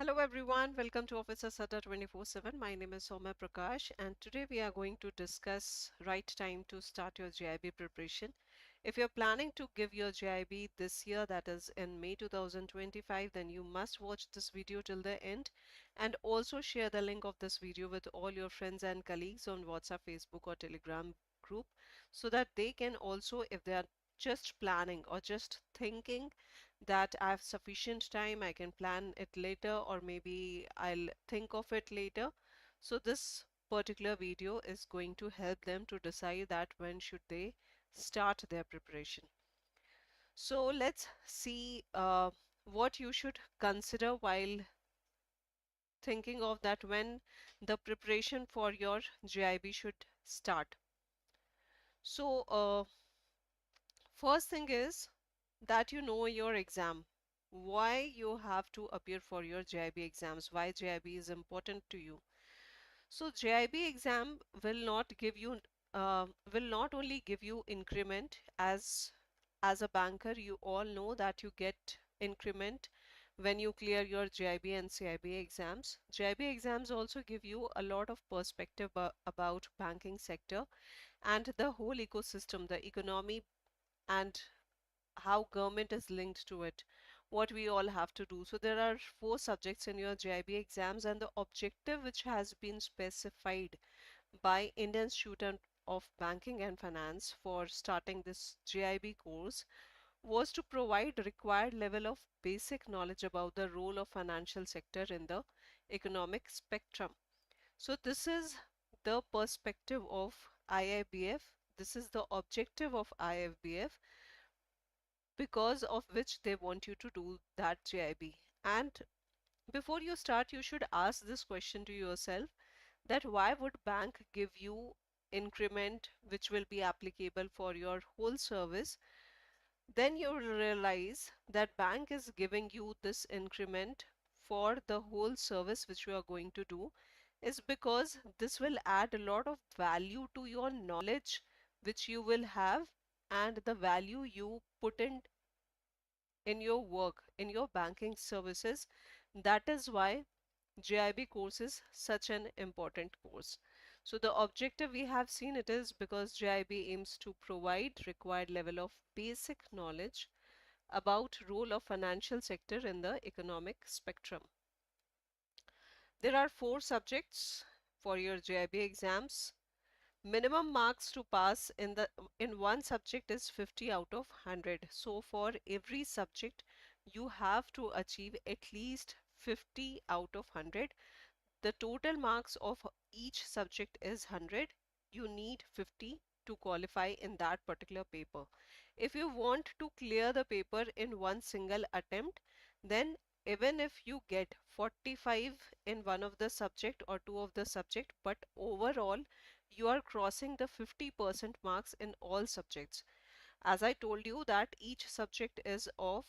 Hello everyone, welcome to Officer Sata 24/7. My name is Saumya Prakash and today we are going to discuss right time to start your JIB preparation. If you're planning to give your JIB this year, that is in May 2025, then you must watch this video till the end and also share the link of this video with all your friends and colleagues on WhatsApp, Facebook or Telegram group so that they can also, if they are just planning or just thinking that I have sufficient time, I can plan it later, or maybe I'll think of it later. So this particular video is going to help them to decide that when should they start their preparation. So let's see what you should consider while thinking of that when the preparation for your JIB should start. So first thing is that you know your exam, why you have to appear for your JIB exams, why JIB is important to you. So JIB exam will not give you will not only give you increment. As a banker, you all know that you get increment when you clear your JIB and CIB exams. JIB exams also give you a lot of perspective about banking sector and the whole ecosystem, the economy, and how government is linked to it, what we all have to do. So there are four subjects in your JIB exams, and the objective which has been specified by Indian Institute of Banking and Finance for starting this JIB course was to provide required level of basic knowledge about the role of financial sector in the economic spectrum. So this is the perspective of IIBF. This is the objective of IIBF, because of which they want you to do that JIB. And before you start, you should ask this question to yourself, that why would bank give you increment which will be applicable for your whole service? Then you will realize that bank is giving you this increment for the whole service which you are going to do is because this will add a lot of value to your knowledge which you will have and the value you put in your work, in your banking services. That is why JIB course is such an important course. So the objective we have seen, it is because JIB aims to provide required level of basic knowledge about role of financial sector in the economic spectrum. There are four subjects for your JIB exams. Minimum marks to pass in one subject is 50 out of 100. So for every subject you have to achieve at least 50 out of 100. The total marks of each subject is 100. You need 50 to qualify in that particular paper. If you want to clear the paper in one single attempt, then even if you get 45 in one of the subject or two of the subject, but overall you are crossing the 50% marks in all subjects. As I told you that each subject is of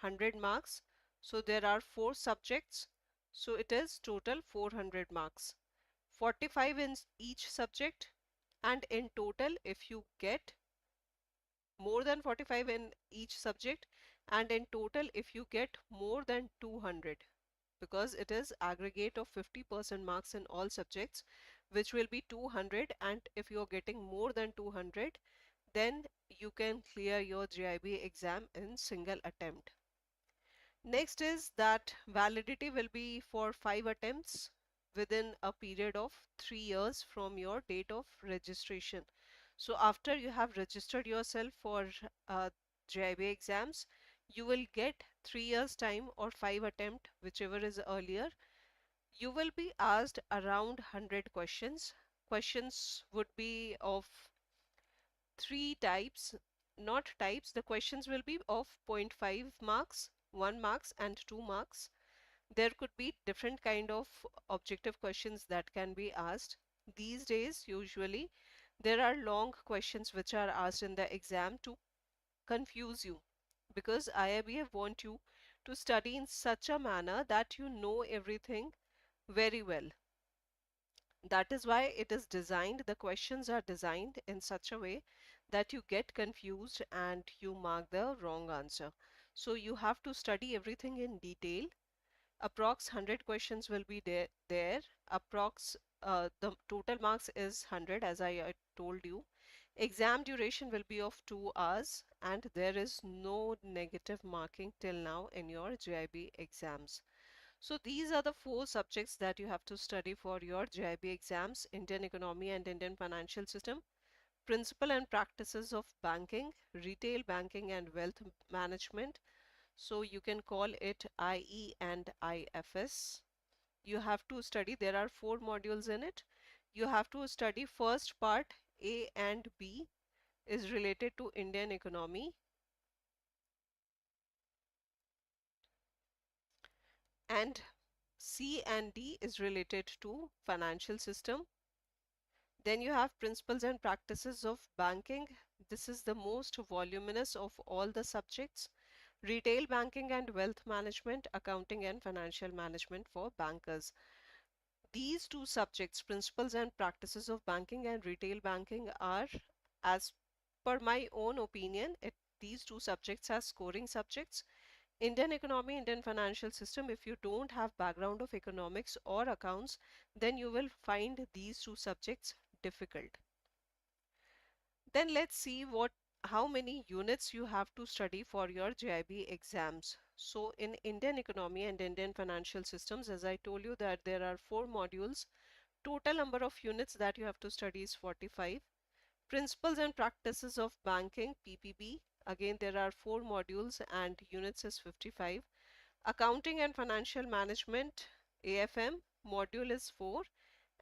100 marks. So there are four subjects. So it is total 400 marks. 45 in each subject, and in total if you get more than 45 in each subject, and in total if you get more than 200, because it is aggregate of 50% marks in all subjects, which will be 200, and if you're getting more than 200, then you can clear your JIB exam in single attempt. Next is that validity will be for 5 attempts within a period of 3 years from your date of registration. So after you have registered yourself for JIB exams, you will get 3 years time or 5 attempt, whichever is earlier. You will be asked around 100 questions. Questions would be of three types, not types. The questions will be of zero point 0.5 marks, 1 marks and 2 marks. There could be different kind of objective questions that can be asked. These days, usually, there are long questions which are asked in the exam to confuse you, because IIBF want you to study in such a manner that you know everything very well. That is why it is designed, the questions are designed in such a way that you get confused and you mark the wrong answer. So you have to study everything in detail. Approx 100 questions will be there. Approx the total marks is 100 as I told you. Exam duration will be of 2 hours and there is no negative marking till now in your JIB exams. So these are the 4 subjects that you have to study for your JIB exams: Indian economy and Indian financial system, principle and practices of banking, retail banking and wealth management. So you can call it IE and IFS. You have to study, there are 4 modules in it. You have to study first part A and B is related to Indian economy, and C and D is related to financial system. Then you have principles and practices of banking. This is the most voluminous of all the subjects. Retail banking and wealth management, accounting and financial management for bankers. These 2 subjects, principles and practices of banking and retail banking, are, as per my own opinion, these 2 subjects are scoring subjects. Indian economy, Indian financial system, if you don't have background of economics or accounts, then you will find these 2 subjects difficult. Then let's see how many units you have to study for your JIB exams. So in Indian economy and Indian financial systems, as I told you that there are 4 modules. Total number of units that you have to study is 45. Principles and practices of banking, PPB. Again, there are 4 modules and units is 55. Accounting and financial management, AFM, module is 4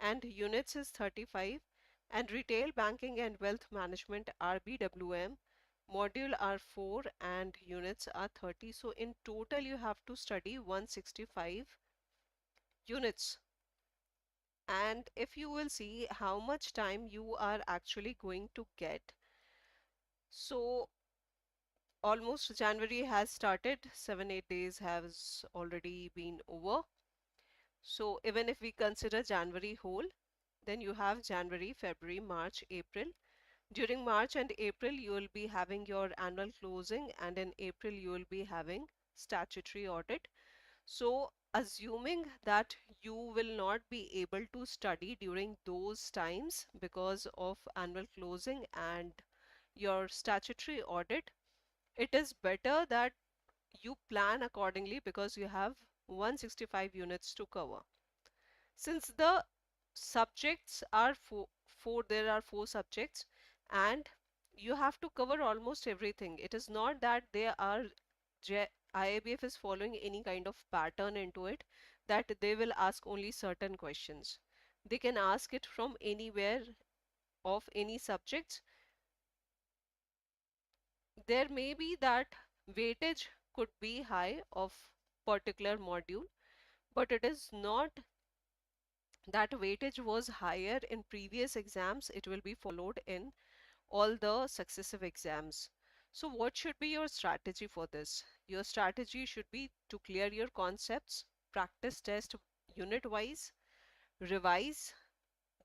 and units is 35. And retail banking and wealth management, RBWM, module are 4 and units are 30. So in total you have to study 165 units. And if you will see how much time you are actually going to get, so almost January has started, 7-8 days has already been over. So even if we consider January whole, then you have January, February, March, April. During March and April you will be having your annual closing, and in April you will be having statutory audit. So assuming that you will not be able to study during those times because of annual closing and your statutory audit, it is better that you plan accordingly because you have 165 units to cover. Since the subjects are there are 4 subjects and you have to cover almost everything. It is not that they are IABF is following any kind of pattern into it, that they will ask only certain questions. They can ask it from anywhere of any subjects. There may be that weightage could be high of particular module, but it is not that weightage was higher in previous exams, it will be followed in all the successive exams. So what should be your strategy for this? Your strategy should be to clear your concepts, practice test unit wise, revise,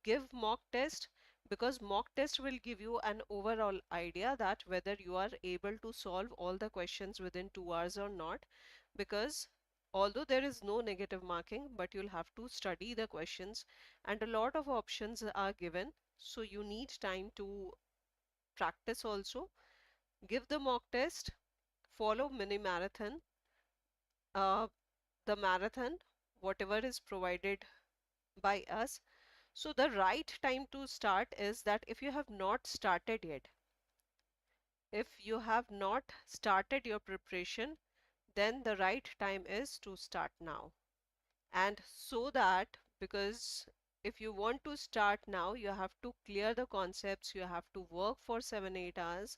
give mock test, because mock test will give you an overall idea that whether you are able to solve all the questions within 2 hours or not. Because although there is no negative marking, but you'll have to study the questions and a lot of options are given, so you need time to practice also. Give the mock test, follow mini marathon, uh, the marathon, whatever is provided by us. So the right time to start is that if you have not started yet, if you have not started your preparation, then the right time is to start now. And so that, because if you want to start now, you have to clear the concepts, you have to work for 7-8 hours,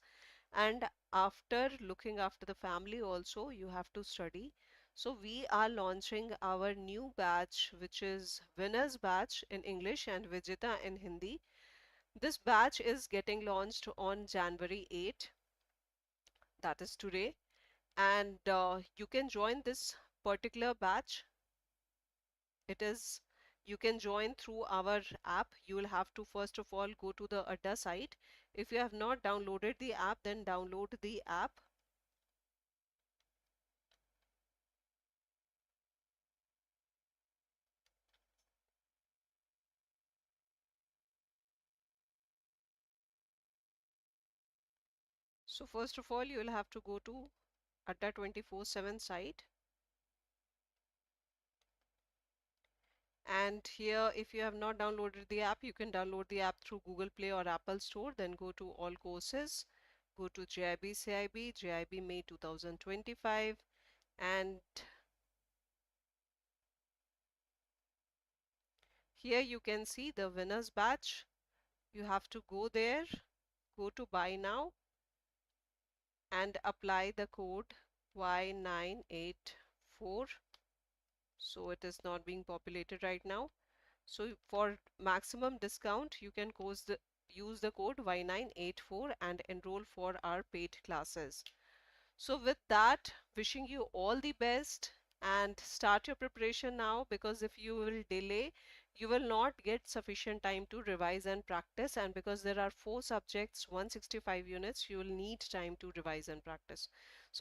and after looking after the family also you have to study. So we are launching our new batch, which is winners batch in English and Vijita in Hindi. This batch is getting launched on January 8, that is today, and you can join this particular batch. It is, you can join through our app. You will have to first of all go to the Adda site. If you have not downloaded the app, then download the app. So first of all, you will have to go to Adda 24/7 site, and here if you have not downloaded the app, you can download the app through Google Play or Apple Store. Then go to all courses, go to JIB CIB, JIB May 2025, and here you can see the winners batch. You have to go there, go to buy now and apply the code Y984. So it is not being populated right now. So for maximum discount, you can use the code Y984 and enroll for our paid classes. So with that, wishing you all the best and start your preparation now, because if you will delay, you will not get sufficient time to revise and practice, and because there are 4 subjects, 165 units, you will need time to revise and practice. So